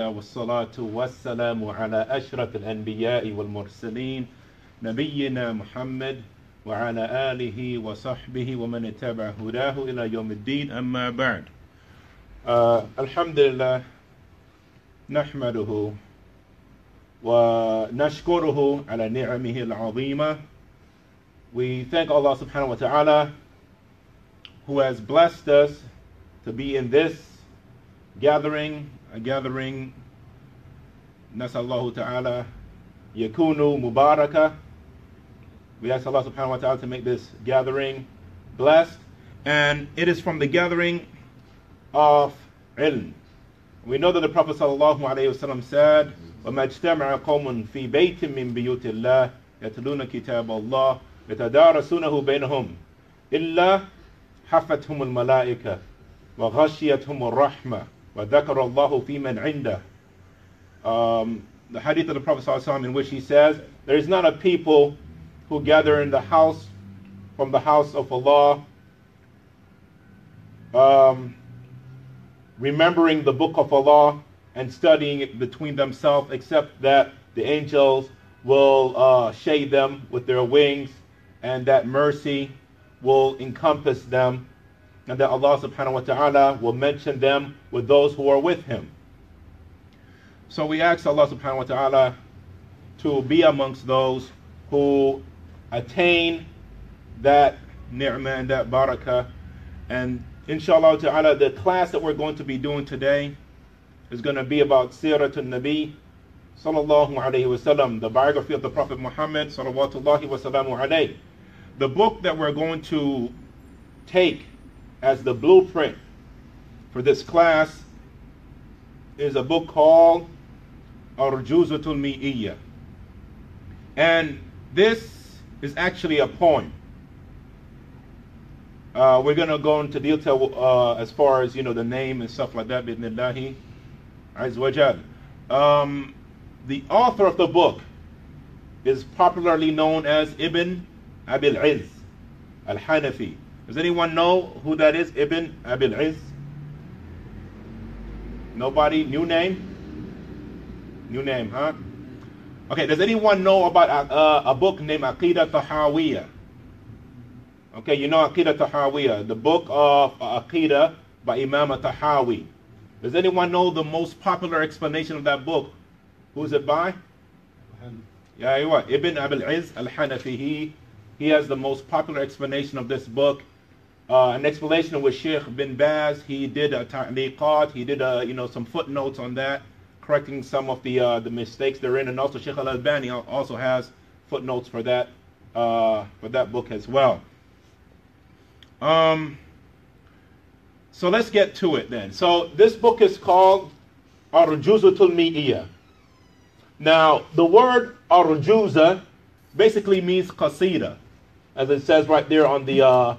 والصلاة والسلام على أشرف الأنبياء والمرسلين نبينا محمد وعلى آله وصحبه ومن اتبع هداه إلى يوم الدين أما بعد. الحمد لله نحمده ونشكره على نعمه العظيمة. We thank Allah subhanahu wa ta'ala who has blessed us to be in this gathering, a gathering nasallahu ta'ala yakunu mubarakah. We ask Allah subhanahu wa ta'ala to make this gathering blessed, and it is from the gathering of ilm. We know that the Prophet sallallahu alayhi wasallam said, وَمَا اجْتَمَعَ قَوْمٌ فِي بَيْتٍ مِّن بِيُوتِ اللَّهِ يَتْلُونَ كِتَابَ اللَّهِ يَتَدَارَسُونَهُ بَيْنَهُمْ إِلَّا حَفَّتْهُمُ الْمَلَائِكَةُ وَغَشِيَتْهُمُ الرَّحْمَةُ وَذَكَرَ اللَّهُ فِي مَنْ عِنْدَهُ. The hadith of the Prophet ﷺ in which he says, there is not a people who gather in the house, from the house of Allah, remembering the book of Allah and studying it between themselves, except that the angels will shade them with their wings, and that mercy will encompass them, and that Allah subhanahu wa ta'ala will mention them with those who are with him. So we ask Allah subhanahu wa ta'ala to be amongst those who attain that ni'mah and that barakah. And inshallah ta'ala, the class that we're going to be doing today is going to be about Siratul Nabi sallallahu alayhi wasallam, the biography of the Prophet Muhammad sallallahu wasallamu alayhi. The book that we're going to take as the blueprint for this class is a book called Arjuzatul Mi'iyya. And this is actually a poem. We're going to go into detail as far as, the name and stuff like that, bidnillahi azza wa jal. The author of the book is popularly known as Ibn Abil Izz al-Hanafi. Does anyone know who that is? Ibn Abil Izz? Nobody? New name? New name, huh? Okay, does anyone know about a book named Aqidah Tahawiyah? Okay, you know Aqidah Tahawiyah, the book of Aqidah by Imam Tahawi. Does anyone know the most popular explanation of that book? Who's it by? Yeah, you are. Ibn Abil Izz al-Hanafi. He has the most popular explanation of this book. An explanation with Sheikh bin Baz. He did a ta'liqat. He did some footnotes on that, correcting some of the mistakes therein. And also Sheikh al-Albani also has footnotes for that book as well. So let's get to it then. So this book is called Arjuzatul Mi'iyya. Now the word Arjuza basically means qasida, as it says right there on the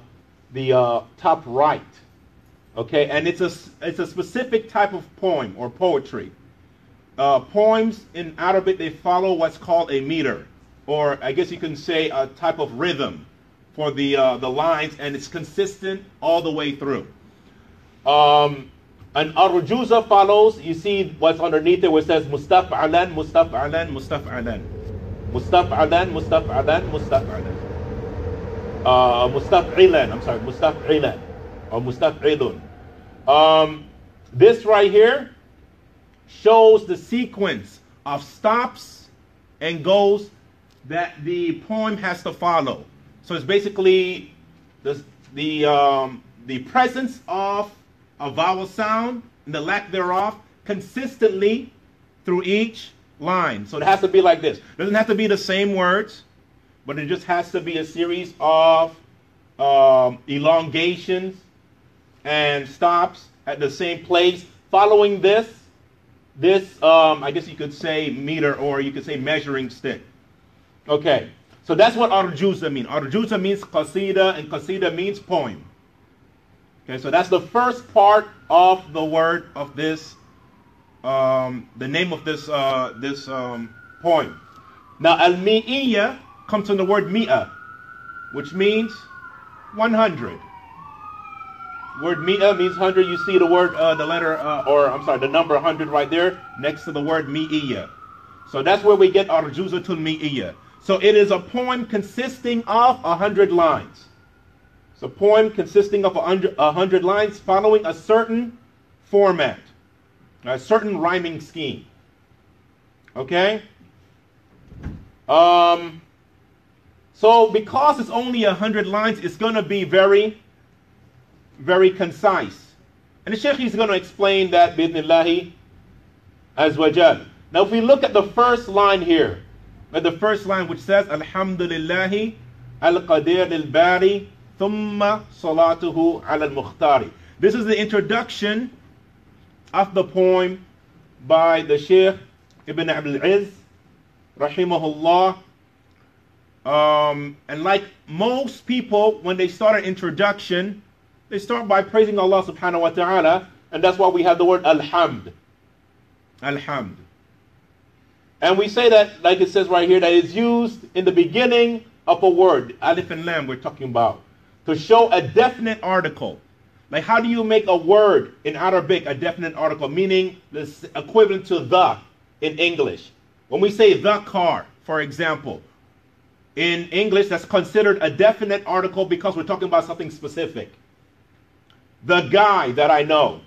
top right. Okay, and it's a specific type of poem or poetry. Poems in Arabic, they follow what's called a meter, or I guess you can say a type of rhythm for the lines, and it's consistent all the way through. An arjuza follows. You see what's underneath it, where it says mustaf'alan, mustaf'alan, mustaf'alan, mustaf'alan, mustaf'alan, mustaf'alan, mustaf'ilan. I'm sorry, mustaf'ilan or mustaf'ilun. This right here shows the sequence of stops and goes that the poem has to follow. So it's basically the presence of a vowel sound and the lack thereof consistently through each line. So it has to be like this. It doesn't have to be the same words, but it just has to be a series of elongations and stops at the same place, following this I guess you could say meter, or you could say measuring stick. Okay, so that's what arjuza means. Arjuza means qasida, and qasida means poem. Okay, so that's the first part of the word of this, the name of this poem. Now, al-mi'iyya comes from the word mi'a, which means 100. Word mi'ah means 100. You see the word, the number 100 right there next to the word mi'iyah. So that's where we get Arjuzatul Mi'iyah. So it is a poem consisting of 100 lines. It's a poem consisting of 100 lines following a certain format, a certain rhyming scheme. Okay? So because it's only 100 lines, it's going to be very, very concise. And the Shaykh is going to explain that bidnillahi azwajal. Now if we look at the first line here, at the first line which says, Alhamdulillahi al-Qadir al-Bari thumma salatuhu al-Mukhtari. This is the introduction of the poem by the Shaykh Ibn Abdul Aziz, rahimahullah. And like most people, when they start an introduction, they start by praising Allah subhanahu wa ta'ala, and that's why we have the word alhamd. Alhamd. And we say that, like it says right here, that it's used in the beginning of a word, alif and lam we're talking about, to show a definite article. Like how do you make a word in Arabic a definite article, meaning the equivalent to the in English? When we say the car, for example, in English that's considered a definite article because we're talking about something specific. The guy that I know.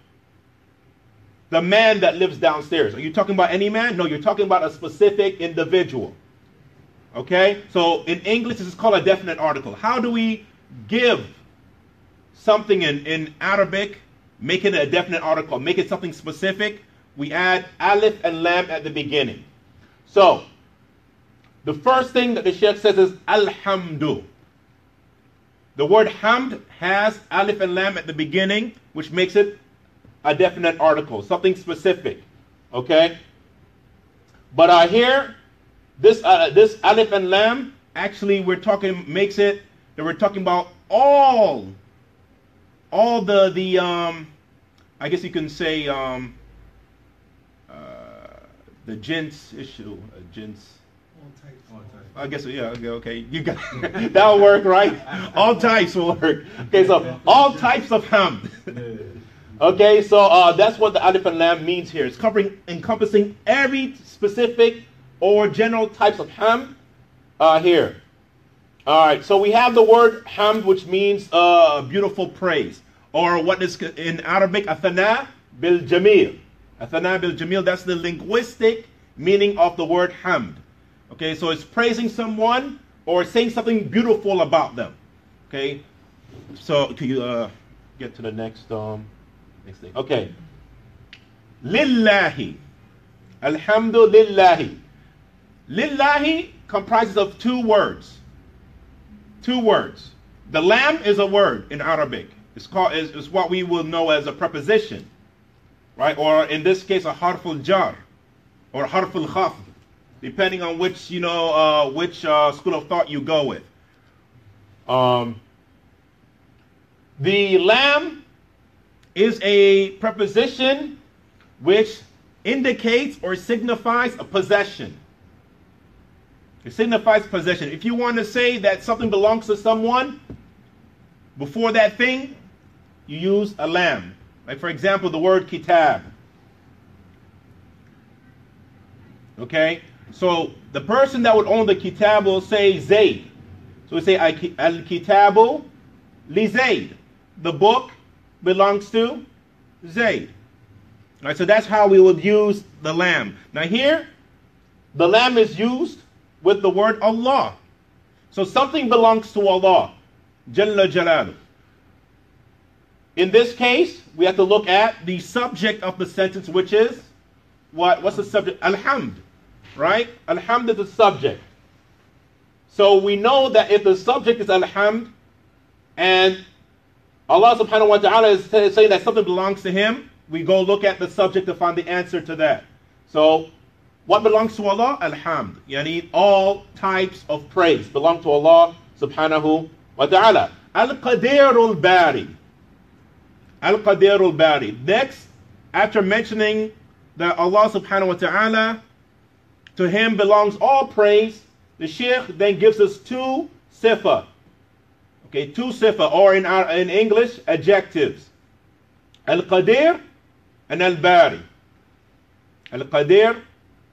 The man that lives downstairs. Are you talking about any man? No, you're talking about a specific individual. Okay? So in English, this is called a definite article. How do we give something in Arabic, make it a definite article, make it something specific? We add alif and lam at the beginning. So, the first thing that the Shaykh says is alhamdu. The word hamd has alif and lam at the beginning, which makes it a definite article, something specific. Okay? But here, this alif and lam, actually we're talking about all the I guess you can say the jinns issue, jinns. I guess, yeah, okay, you got that'll work, right? All types will work. Okay, so all types of hamd. Okay, so that's what the alif and lam means here. It's encompassing every specific or general types of hamd here. All right, so we have the word hamd, which means beautiful praise, or what is in Arabic athana bil jamil. Athana bil jamil. That's the linguistic meaning of the word hamd. Okay, so it's praising someone or saying something beautiful about them. Okay, so can you get to the next thing? Okay. Lillahi. Alhamdulillahi. Lillahi comprises of two words. Two words. The lam is a word in Arabic. It's what we will know as a preposition. Right? Or in this case a harful jar or harful khafd, depending on which school of thought you go with. The lam is a preposition which indicates or signifies a possession. It signifies possession. If you want to say that something belongs to someone, before that thing, you use a lam. Like for example, the word kitab. Okay? So the person that would own the kitab will say Zayd. So we say al-kitabu li Zayd. The book belongs to Zayd. All right, so that's how we would use the lam. Now here, the lam is used with the word Allah. So something belongs to Allah. Jalla Jalaluh. In this case, we have to look at the subject of the sentence, which is what? What's the subject? Alhamd. Right? Alhamd is the subject. So we know that if the subject is alhamd and Allah subhanahu wa ta'ala is saying that something belongs to him, we go look at the subject to find the answer to that. So what belongs to Allah? Alhamd. Yani all types of praise belong to Allah subhanahu wa ta'ala. Al-Qadirul Bari. Al-Qadirul Bari. Next, after mentioning that Allah subhanahu wa ta'ala, to him belongs all praise, the Shaykh then gives us two sifa. Okay, two sifa, or in English, adjectives. Al-Qadir and Al-Bari. Al-Qadir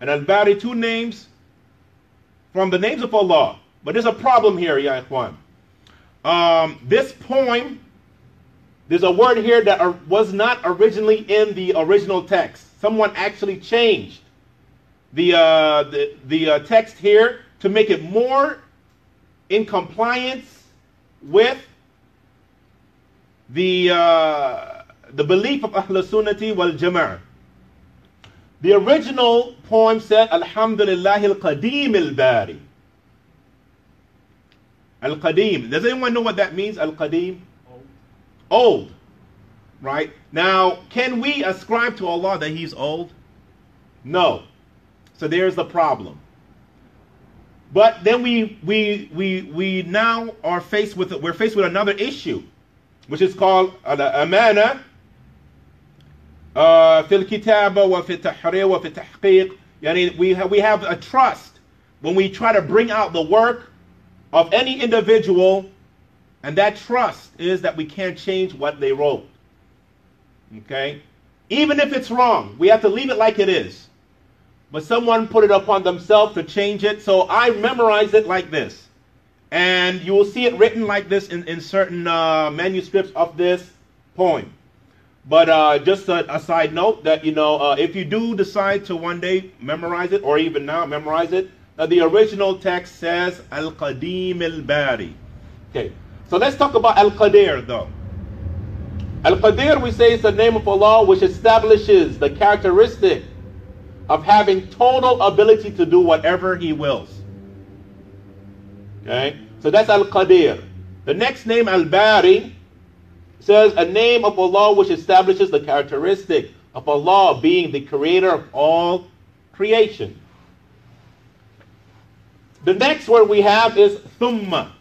and Al-Bari, two names from the names of Allah. But there's a problem here, ya ikhwan. This poem, there's a word here that was not originally in the original text. Someone actually changed the text here to make it more in compliance with the belief of Ahl Sunnati wal Jama'ah. The original poem said, Alhamdulillah al-Qadim al-Bari. Al-Qadim. Does anyone know what that means, Al-Qadim? Old. Right? Now, can we ascribe to Allah that He's old? No. So there's the problem. But then we now are faced with another issue, which is called al-amana في الكتابة وفي التحرير وفي التحقيق. Yani we have a trust when we try to bring out the work of any individual, and that trust is that we can't change what they wrote. Okay? Even if it's wrong, we have to leave it like it is. But someone put it upon themselves to change it, so I memorize it like this. And you will see it written like this in certain manuscripts of this poem. But just a side note that, if you do decide to one day memorize it, or even now memorize it, the original text says Al-Qadim al-Bari. Okay, so let's talk about Al-Qadir though. Al-Qadir, we say, is the name of Allah which establishes the characteristic of having total ability to do whatever He wills. Okay, so that's Al-Qadir. The next name, Al-Bari, says a name of Allah which establishes the characteristic of Allah being the creator of all creation. The next word we have is thumma.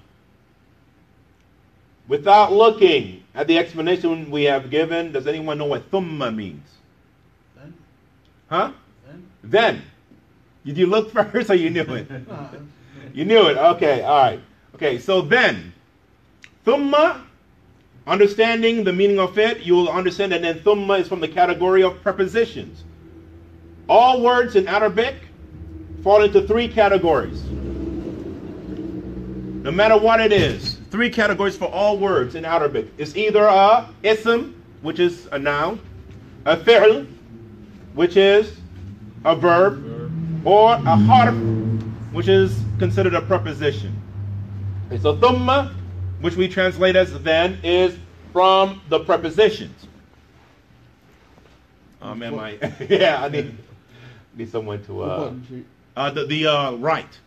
Without looking at the explanation we have given, does anyone know what thumma means? Then? Huh? Then? Then. Did you look first or you knew it? You knew it. Okay, all right. Okay, so then, thumma, understanding the meaning of it, you will understand that then thumma is from the category of prepositions. All words in Arabic fall into three categories. No matter what it is, three categories for all words in Arabic. It's either a ism, which is a noun, a fi'l, which is a verb, or a harf, which is considered a preposition. Okay, so thumma, which we translate as then, is from the prepositions. Man, yeah, I need someone to the right.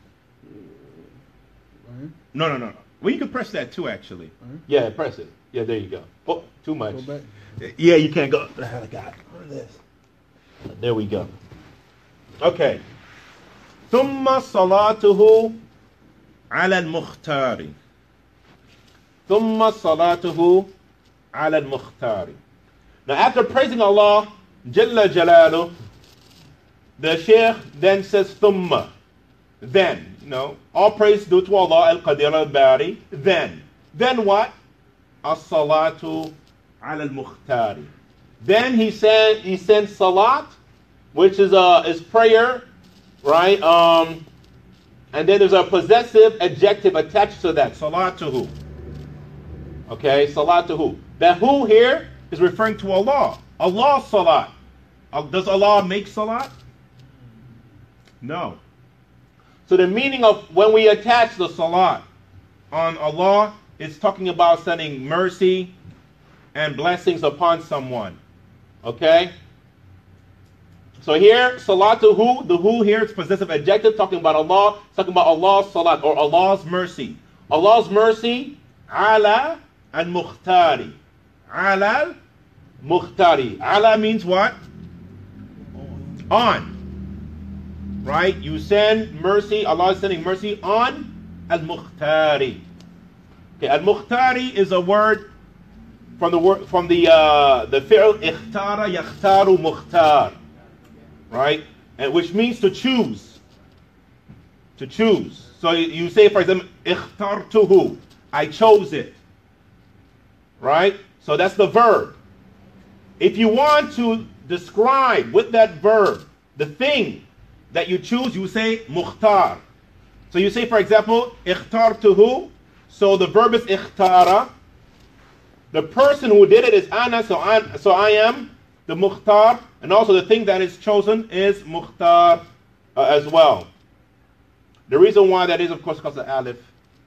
No. Well, you can press that too, actually. Yeah, press it. Yeah, there you go. Oh, too much. Yeah, you can't go. What the hell I got? What is this? There we go. Okay. ثم صلاته على المختار. ثم صلاته على المختار. Now, after praising Allah, Jalla Jalaluh, the Shaykh then says ثم. Then, all praise due to Allah, Al-Qadir al-Bari. Then what? As-salatu ala al-Mukhtari. Then he sends salat, which is prayer, right? And then there's a possessive adjective attached to that, salatuhu. Okay, salatuhu. That who here is referring to Allah. Allah's salat. Does Allah make salat? No. So the meaning of when we attach the salat on Allah, it's talking about sending mercy and blessings upon someone. Okay? So here, salatuhu, the who here is possessive adjective, talking about Allah, talking about Allah's salat, or Allah's mercy. Allah's mercy, ala al-mukhtari. Ala al-mukhtari. Ala means what? On. Right? You send mercy, Allah is sending mercy on al-mukhtari. Okay, al-mukhtari is a word from the fi'l ikhtara yakhtaru mukhtar. Right? And which means to choose. To choose. So you say, for example, ikhtartuhu. I chose it. Right? So that's the verb. If you want to describe with that verb the thing that you choose, you say mukhtar. So you say, for example, ikhtartuhu. So the verb is ikhtara. The person who did it is ana, so I am the mukhtar. And also the thing that is chosen is mukhtar as well. The reason why that is, of course, because the alif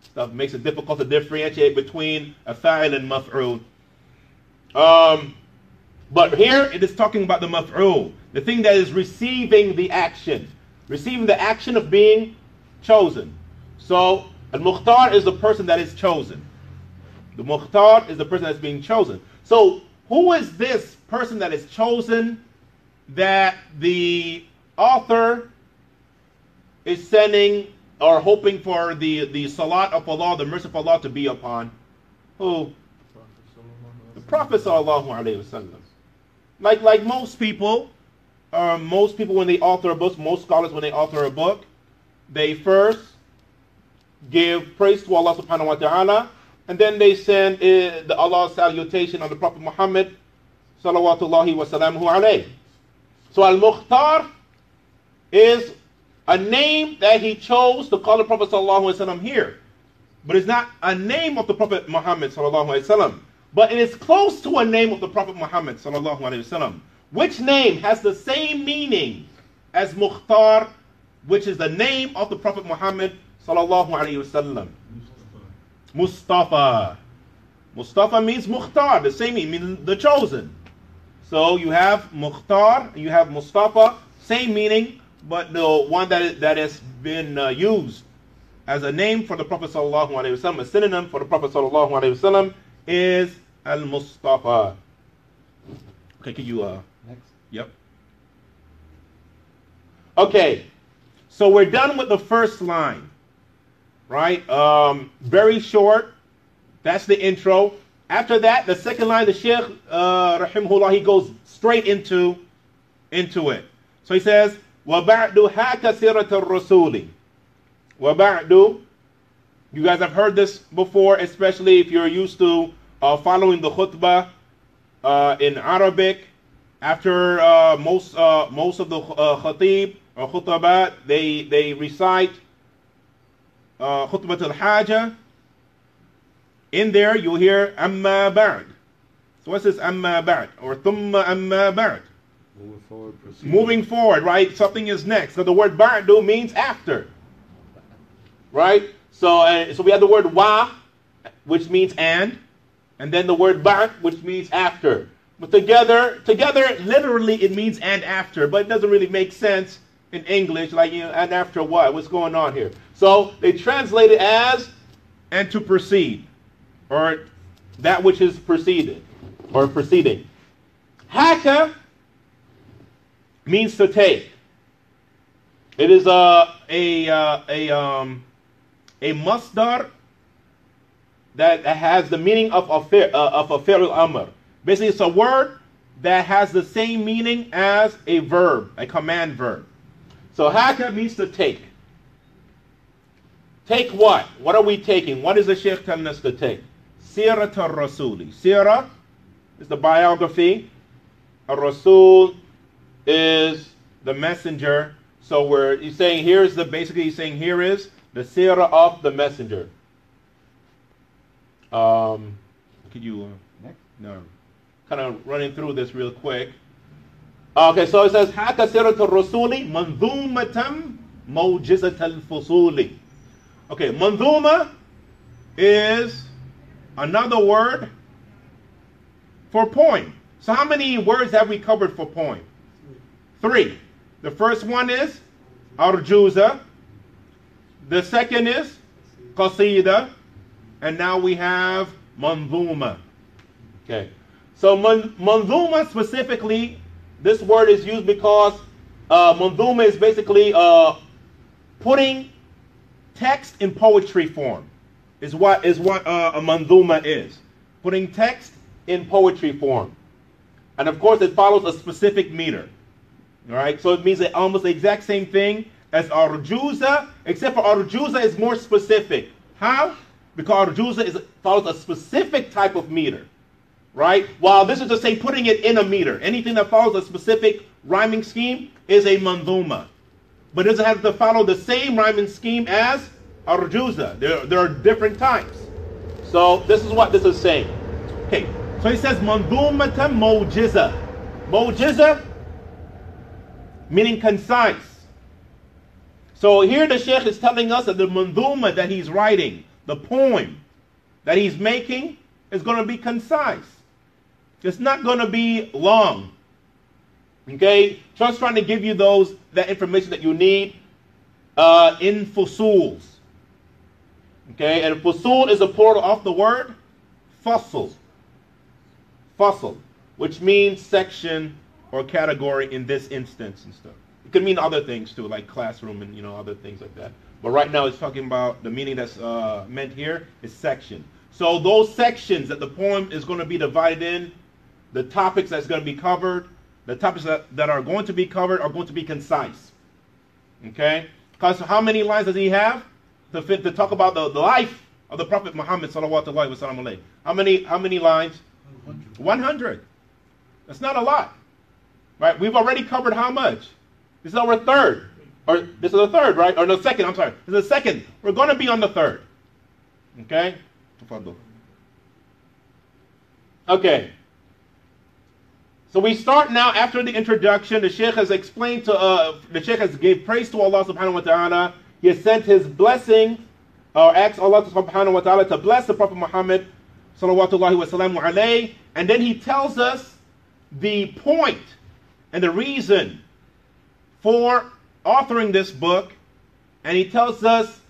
stuff makes it difficult to differentiate between a fa'il and maf'ul. But here it is talking about the maf'ul, the thing that is receiving the action of being chosen. So al-mukhtar is the person that is chosen. The mukhtar is the person that's being chosen. So who is this person that is chosen that the author is sending or hoping for the salat of Allah, the mercy of Allah to be upon? Who? The Prophet sallallahu alaihi wasallam. Like most people when they author a book, most scholars when they author a book, they first give praise to Allah subhanahu wa ta'ala, and then they send the Allah's salutation on the Prophet Muhammad salawatullahi wa salamuhu alayhi. So al-mukhtar is a name that he chose to call the Prophet sallallahu alaihi wasallam here. But it's not a name of the Prophet Muhammad sallallahu alaihi wasallam. But it is close to a name of the Prophet Muhammad sallallahu alaihi wasallam. Which name has the same meaning as Mukhtar, which is the name of the Prophet Muhammad sallallahu alaihi wasallam? Mustafa. Mustafa means Mukhtar, the same meaning, the chosen. So you have Mukhtar and you have Mustafa, same meaning, but the one that has been used as a name for the Prophet sallallahu alaihi wasallam, a synonym for the Prophet sallallahu alaihi wasallam, is al-Mustafa. Okay, can you next? Yep. Okay, so we're done with the first line, right? Very short. That's the intro. After that, the second line, the Shaykh rahimahullah, he goes straight into it. So he says, وَبَعْدُ هَاكَ سِرَةَ الرَّسُولِ. وَبَعْدُ. You guys have heard this before, especially if you're used to following the khutbah in Arabic. After most of the khatib or khutabat, they recite khutbat al-haja. In there, you'll hear amma ba'd. So what's this amma ba'd? Or thumma amma ba'd? Moving forward, moving forward, right? Something is next. So the word ba'du means after, right? So we have the word wa, which means and then the word ba'd, which means after. But together, literally it means and after, but it doesn't really make sense in English, like, you know, and after what? What's going on here? So they translate it as and to proceed, or that which is preceded, or preceding. Haka means to take. It is a masdar that has the meaning of a fi'l amr. Basically, it's a word that has the same meaning as a verb, a command verb. So haka means to take. Take what? What are we taking? What is the Shaykh telling us to take? Sirat al-Rasuli. Sirah is the biography. Al-Rasul is the messenger. So he's saying here is the sirah of the messenger. Could you next? No. Kind of running through this real quick. Okay, so it says haka sirat al-Rasuli manzumatam mawjizat al-fusuli. Okay, manzuma is another word for poem. So how many words have we covered for poem? 3. The first one is arjuza. The second is qasida. And now we have manzuma. Okay. So manzuma specifically, this word is used because manzuma is basically putting text in poetry form. Is what a manzuma is. Putting text in poetry form. And of course it follows a specific meter. Alright, so it means almost the exact same thing as arjuza, except for arjuza is more specific. How? Because arjuza follows a specific type of meter. right? While this is to say putting it in a meter. Anything that follows a specific rhyming scheme is a manzuma. But it doesn't have to follow the same rhyming scheme as arjuza. There are different types. So this is what this is saying. Okay, so he says manzumatan mojiza. Mojiza meaning concise. So here the Sheikh is telling us that the manzuma that he's writing, the poem that he's making, is going to be concise. It's not going to be long. Okay? Just trying to give you that information that you need in fusuls. Okay? And fusul is a plural of the word fasl. Fasl, which means section or category in this instance and stuff. It could mean other things too, like classroom and other things like that. But right now it's talking about the meaning that's meant here is section. So those sections that the poem is going to be divided in, the topics that's going to be covered, the topics that are going to be covered are going to be concise. Okay? Because how many lines does he have to talk about the life of the Prophet Muhammad sallallahu alaihi wasallam? How many lines? 100. That's not a lot. Right? We've already covered how much? This is our third. Or this is the third, right? Or no, second, I'm sorry. This is the second. We're going to be on the third. Okay? Okay. So we start now after the introduction. The Sheikh has explained the Sheikh has gave praise to Allah subhanahu wa ta'ala. He has sent his blessing, or asked Allah subhanahu wa ta'ala to bless the Prophet Muhammad sallallahu wa sallam alayhi. And then he tells us the point and the reason for authoring this book, and he tells us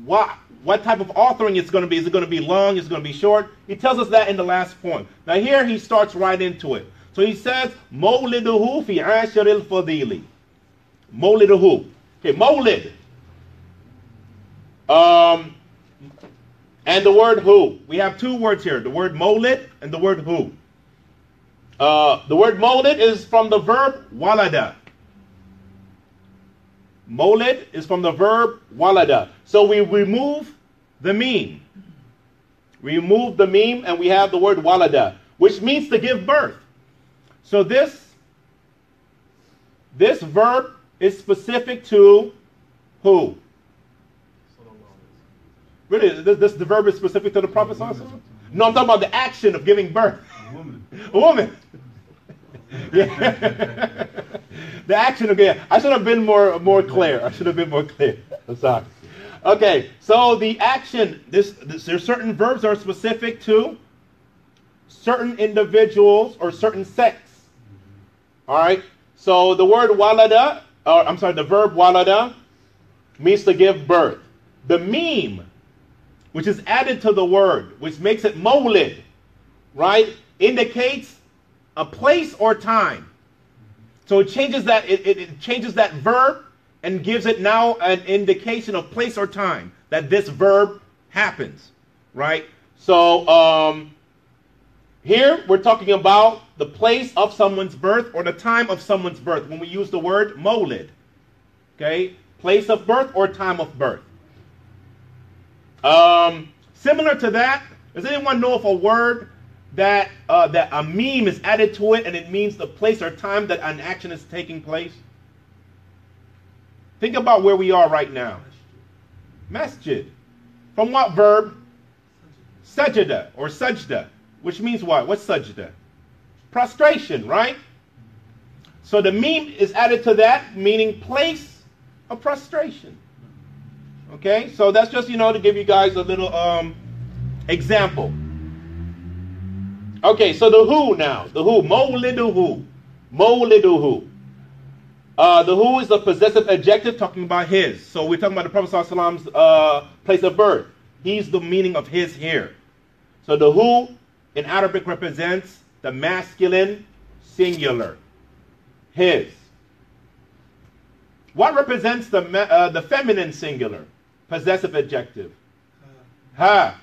what type of authoring it's going to be. Is it going to be long? Is it going to be short? He tells us that in the last point. Now here he starts right into it. So he says, Mawliduhu fi ashar al-fadili. Mawliduhu. Okay, Mawlid. And the word who. We have two words here. The word Mawlid and the word who. The word Mawlid is from the verb walada. Mawlid is from the verb walada. So we remove the meme. We remove the meme and we have the word walada, which means to give birth. So this verb is specific to who? Really, the verb is specific to the Prophet ﷺ? No, I'm talking about the action of giving birth. A woman. A woman. Yeah. The action again. I should have been more clear. I should have been more clear. I'm sorry. Okay, so the action, there's certain verbs that are specific to certain individuals or certain sects. All right. So the word walada, the verb walada means to give birth. The meme, which is added to the word, which makes it mawlid, right, indicates a place or time. So it changes that verb and gives it now an indication of place or time that this verb happens, right? So here we're talking about the place of someone's birth or the time of someone's birth when we use the word mawlid. Okay, place of birth or time of birth. Similar to that, does anyone know of a word that a meme is added to it and it means the place or time that an action is taking place? Think about where we are right now. Masjid. From what verb? Sajda or sajda, which means what? What's sajda? Prostration, right? So the meme is added to that, meaning place of prostration. Okay, so that's just, to give you guys a little example. Okay, so the who now. The who. Mawliduhu. Mawliduhu. The who is the possessive adjective talking about his. So we're talking about the Prophet ﷺ's place of birth. He's the meaning of his here. So the who in Arabic represents the masculine singular. His. What represents the feminine singular? Possessive adjective. Her.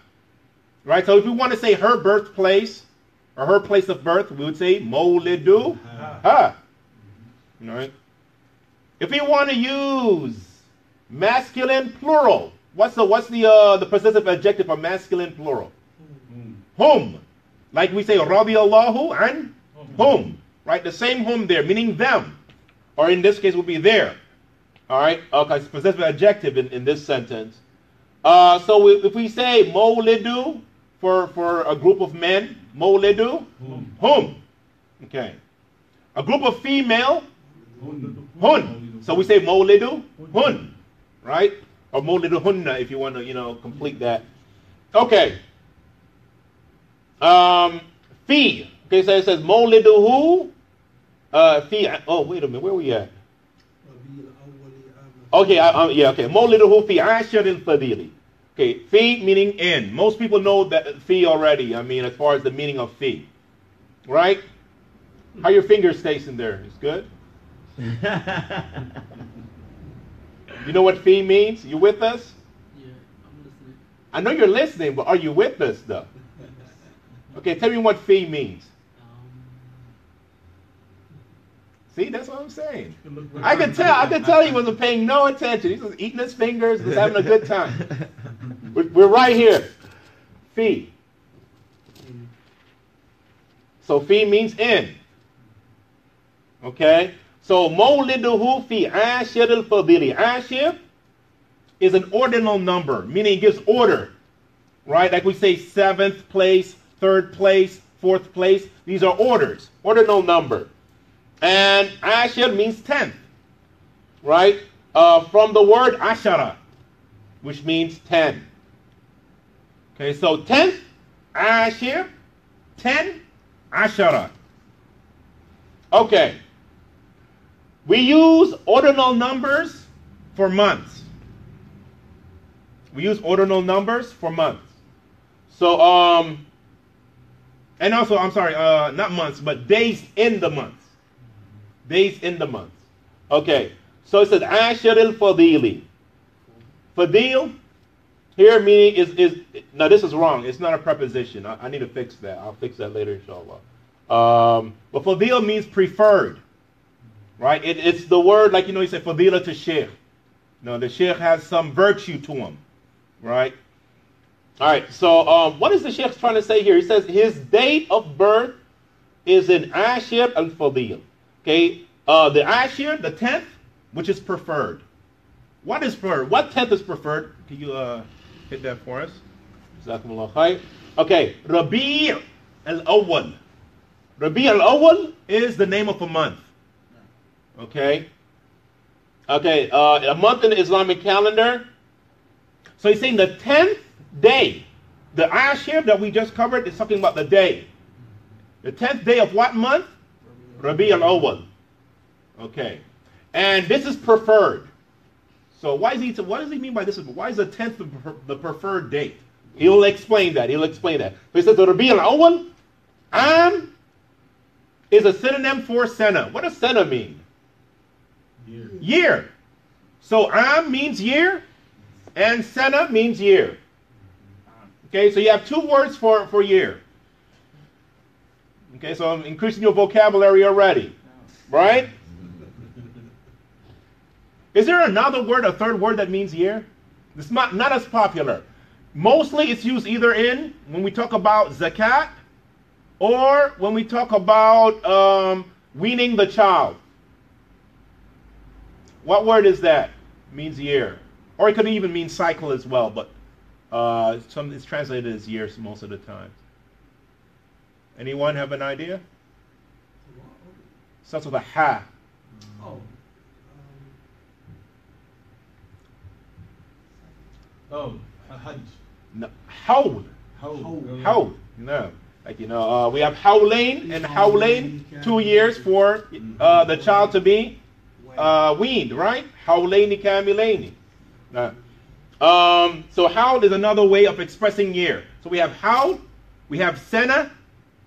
Right? So if we want to say her birthplace or her place of birth, we would say mawlidu ha. All right? If we want to use masculine plural, what's the possessive adjective for masculine plural? Hum. Like we say, radiyallahu an hum. Right? The same hum there, meaning them. Or in this case, would be there. All right? Okay, it's possessive adjective in this sentence. So if we say mawlidu for a group of men, mawlidu, hum. Okay. A group of female, hun. So we say mawlidu, hun. Right? Or mawlidu hunna if you want to, complete that. Okay. Fi. Okay, so it says mawliduhu. Fi. Oh, wait a minute. Where we at? Okay, yeah, okay. Mawliduhu fi ashar al-fadili. Okay, fi meaning in. Most people know that fi already. I mean, as far as the meaning of fi. Right? How your fingers tasting there? It's good? You know what fi means? You with us? Yeah, I'm listening. I know you're listening, but are you with us though? Okay, tell me what fi means. See, that's what I'm saying. I could tell he wasn't paying no attention. He was eating his fingers, was having a good time. We're right here. Fi. So fi means in. Okay? So mawliduhu fi ashir al-fadili. Ashir is an ordinal number, meaning it gives order. Right? Like we say 7th place, 3rd place, 4th place. These are orders. Ordinal number. And ashir means 10th. Right? From the word ashara, which means 10. Okay, so 10th, ashir, 10, ashara. Okay. We use ordinal numbers for months. We use ordinal numbers for months. So, and also, I'm sorry, not months, but days in the months. Days in the months. Okay, so it says ashar al-fadili. Fadil, here meaning is now this is wrong. It's not a preposition. I need to fix that. I'll fix that later, inshallah. But fadil means preferred. Right? It's the word, like, you say fadila to sheikh. The sheikh has some virtue to him. Right? All right, so what is the sheikh trying to say here? He says his date of birth is in ashir al-fadil. Okay, the ashir, the 10th, which is preferred. What is preferred? What 10th is preferred? Can you hit that for us? Jazakumullah khair. Okay, Rabi' al-Awwal. Rabi' al-Awwal is the name of a month. Okay. Okay, a month in the Islamic calendar. So he's saying the 10th day. The ashir that we just covered is talking about the day. The 10th day of what month? Rabi' al-Awwal. Okay. And this is preferred. So what does he mean by this? Why is the 10th the preferred date? He'll explain that. So he says the Rabi' al-Awwal, is a synonym for Sana. What does Sana mean? Year. So means year, and Sana means year. Okay, so you have two words for year. Okay, so I'm increasing your vocabulary already. Right? Is there another word, a third word that means year? It's not as popular. Mostly it's used either when we talk about zakat, or when we talk about weaning the child. What word is that? It means year. Or it could even mean cycle as well, but it's translated as years most of the time. Anyone have an idea? Starts with a ha. Hajj. No, hawl. Hawl. No. Like, we have hawlain and hawlain, 2 years for the child to be weaned, right? Hawlaini kamilaini. So hawl is another way of expressing year. So we have hawl, we have sana,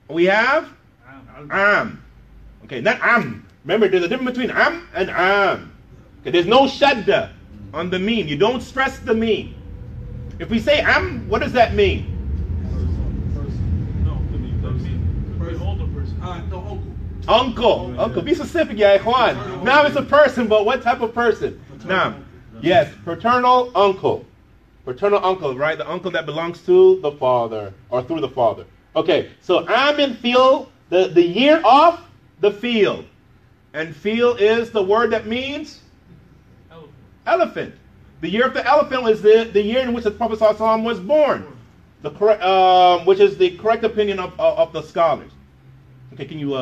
we have am. Okay, not am. Remember, there's a difference between am and am. Okay, there's no shadda on the meme. You don't stress the meme. If we say am, what does that mean? Uncle. Be specific, ya ikhwan. Now it's a person, but what type of person? Now, yes, paternal uncle. Paternal uncle, right? The uncle that belongs to the father, or through the father. Okay, so Amin Fil, the year of the field. And Fil is the word that means elephant. The year of the elephant was the year in which the Prophet ﷺ was born. The correct, which is the correct opinion of the scholars. Okay, can you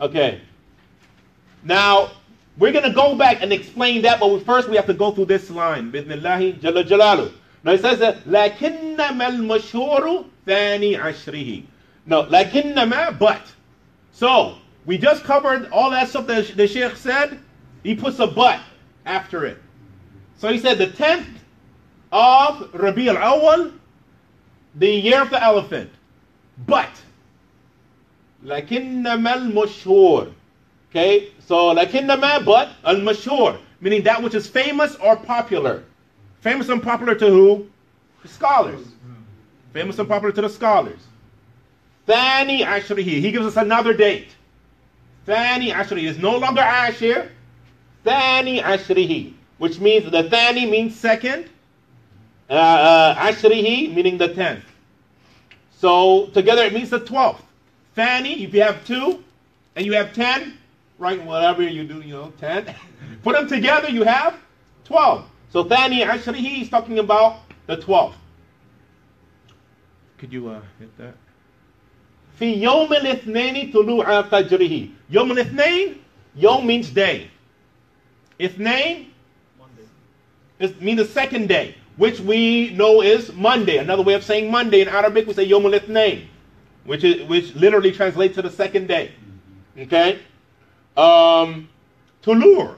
okay. Now, we're going to go back and explain that, but first we have to go through this line. Bismillahi Jalla Jalalu. Now it says that لَكِنَّمَا الْمَشْهُورُ ثَانِي عَشْرِهِ. No, لَكِنَّمَا, but. So, we just covered all that stuff that the Sheikh said. He puts a but after it. So he said the 10th of Rabi al-Awwal, the year of the elephant. But. لَكِنَّمَا الْمَشْهُورُ. Okay, so lakinnama, but al-mashhur, meaning that which is famous or popular. Famous and popular to who? The scholars. Famous and popular to the scholars. Thani ashrihi. He gives us another date. Thani ashrihi is no longer ashir. Thani ashrihi, which means the thani means second. Ashrihi meaning the 10th. So together it means the 12th. Thani, if you have 2 and you have 10. Right, whatever you do, 10. Put them together, you have 12. So Thani Ashrihi, he's talking about the 12th. Could you hit that? Fi Yawm al-Ithnaini tulu'a fajrihi. Yawm al-Ithnain, Yawm means day. Ithnain means the second day, which we know is Monday. Another way of saying Monday in Arabic, we say Yawm al-Ithnain, which literally translates to the second day. Okay? Tulur,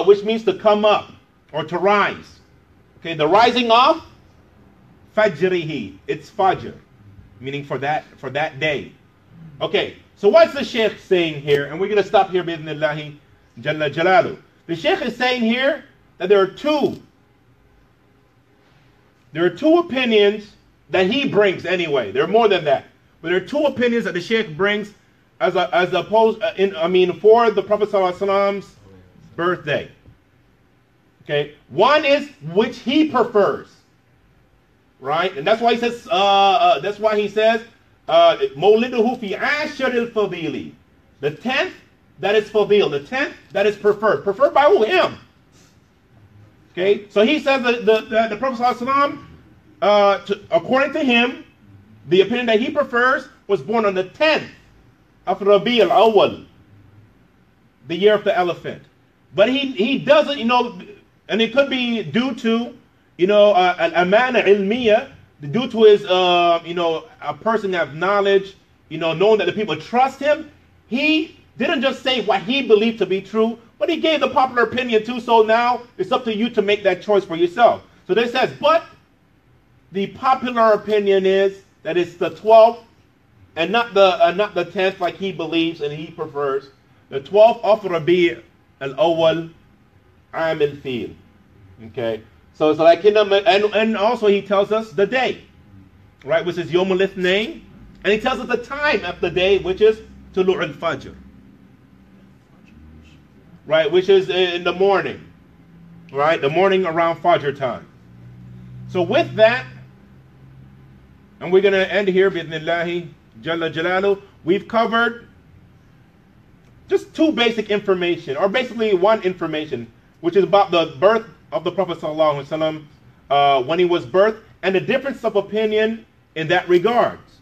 which means to come up or to rise. Okay, the rising of fajrihi. It's fajr, meaning for that day. Okay, so what's the Sheikh saying here? And we're going to stop here, bi'idhnillahi jalla jalalu. The Sheikh is saying here that there are two opinions that he brings anyway. There are more than that. But there are two opinions that the Sheikh brings for the Prophet ﷺ's birthday. Okay, one is which he prefers, right? And that's why he says Mawliduhu fi ashar al-fadili. The 10th that is fadil, the 10th that is preferred. Preferred by who? Him. Okay, so he says that the Prophet ﷺ, according to him, the opinion that he prefers was born on the 10th of Rabi al-Awwal, the year of the elephant. But he doesn't, and it could be due to, al-amana ilmiya, due to his, a person that have knowledge, knowing that the people trust him. He didn't just say what he believed to be true, but he gave the popular opinion too. So now it's up to you to make that choice for yourself. So this says, but the popular opinion is that it's the 12th and not the 10th like he believes and he prefers. The 12th of Rabi al-Awwal Am al-Fil. Okay. So it's like, and also he tells us the day, right, which is Yawm al-Ithnain. And he tells us the time of the day, which is Tulu' al-Fajr. Right, which is in the morning. Right, the morning around Fajr time. So with that, and we're going to end here, bi'idhnillahi jalla jalalu. We've covered just two basic information, or basically one information, which is about the birth of the Prophet sallallahu alaihi wasallam, when he was birthed, and the difference of opinion in that regards.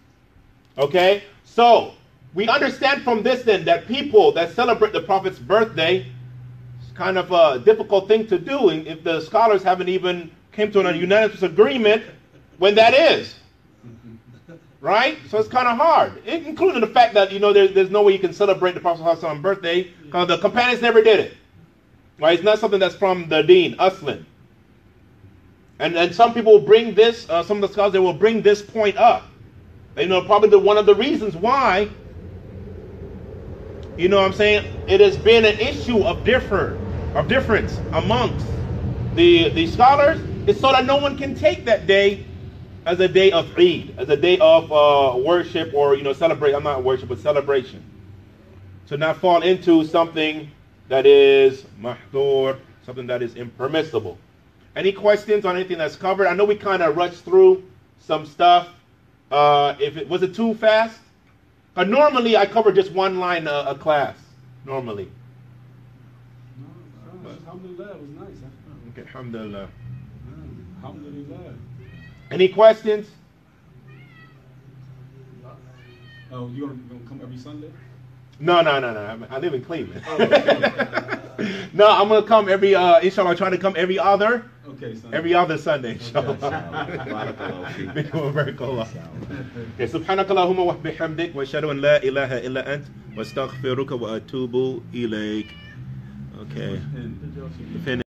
Okay, so we understand from this then that people that celebrate the Prophet's birthday, it's kind of a difficult thing to do if the scholars haven't even came to a unanimous agreement when that is. Right? So it's kind of hard, including the fact that, there's no way you can celebrate the Prophet's birthday because the companions never did it. Right? It's not something that's from the deen, Aslan. And some people will bring this, some of the scholars, they will bring this point up. Probably one of the reasons why, what I'm saying, it has been an issue of difference amongst the scholars, is so that no one can take that day as a day of Eid, as a day of worship or, celebrate. I'm not worship, but celebration. To not fall into something that is mahdur, something that is impermissible. Any questions on anything that's covered? I know we kind of rushed through some stuff. If it was it too fast? Normally I cover just one line a class. Normally. No, alhamdulillah, it was nice. Huh? Okay, alhamdulillah. Alhamdulillah. Any questions? Oh, you're gonna come every Sunday? No. I live in Cleveland. Oh, okay. No, I'm gonna come every inshallah. I try to come every other. Okay, Sunday. Every other Sunday, inshallah. Okay, subhanak Allahumma wa bihamdik wa ashhadu an la ilaha illa ant wa astaghfiruka wa atubu ilayk. Okay.